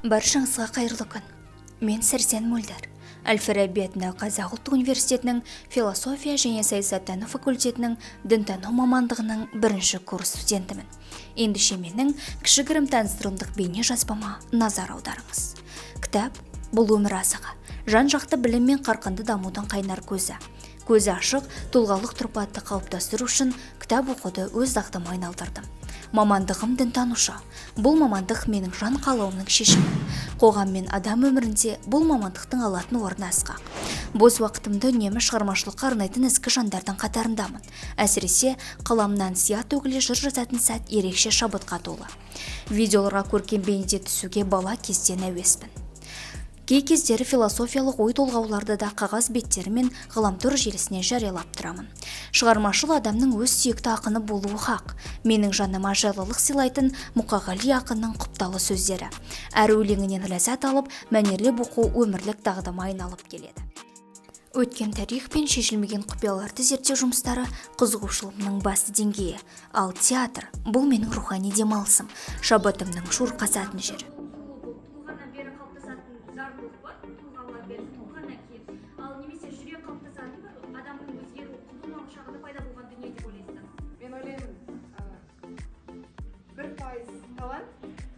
Баршаңызға қайырлы күн. Мен Сәрсен Мөлдір. Әл-Фараби атындағы Қазақ ұлттық университетінің философия және саясаттану факультетінің дінтану мамандығының 1-ші курс студентімін. Ендеше менің кішігірім таныстырылымдық бейне жазбама назар аударыңыз. Кітап бұл өмір азығы, жан-жақты білім мен қарқынды дамудың қайнар көзі. Көзі ашық, тұлғалық тұрпатты қалыптастыру үшін кітап оқуды өз дағдыма айналдырдым. Мамандығым дінтанушы. Бұл мамандық менің жан қалауымның шешімі. Қоғам мен адам өмірінде бұл мамандықтың алатын орны асқақ. Бос уақытымды үнемі шығармашылыққа арнайтын ізгі жандардың қатарындамын. Әсіресе қаламнан сия төгіле жыр жазатын сәт ерекше шабытқа толы. Видеоларға көркем бейнеде түсуге бала кезден әуеспін. Кей кездері философиялық ой толғауларды да қағаз беттері мен ғаламтор желісіне жариялап тұрамын. Шығармашыл адамның өз сүйікті ақыны болуы хақ. Менің жаныма жайлылық сыйлайтын Мұқағали ақынның құпталы сөздері. Әр өлеңінен ләззат алып, мәнерлеп оқу өмірлік дағдыма айналып келеді. Өткен тарих пен шешілмеген құпияларды зерттеу жұмыстары қызығушылығымның басты деңгейі. Ал театр бұл менің рухани демалысым, шабытымның шурқасатын жері. Зардылық бар, тұлғалар берді, туғаннан кейін. Ал немесе жүрек қалыптасатын бір адамның өзгеру құбылмалы шағында пайда болған дүние деп ойлайсыздар? Мен ойлаймын, 1% талант,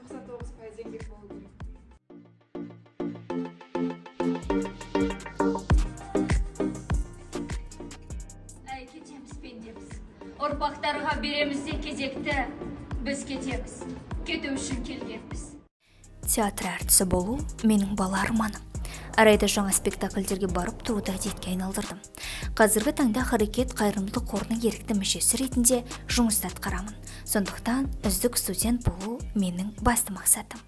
99% еңбек болу керек. Кетеміз пендеміз. Ұрпақтарға береміз де кезекті. Біз кетеміз. Кету үшін келгенбіз. Театр әртісі болу менің бала арманым. Арайда жаңа спектакльдерге барып тұруды әдетке айналдырдым. Қазіргі таңда Харекет қайырымдылық қорының ерікті мүшесі ретінде жұмысты атқарамын. Сондықтан үздік студент болу менің басты мақсатым.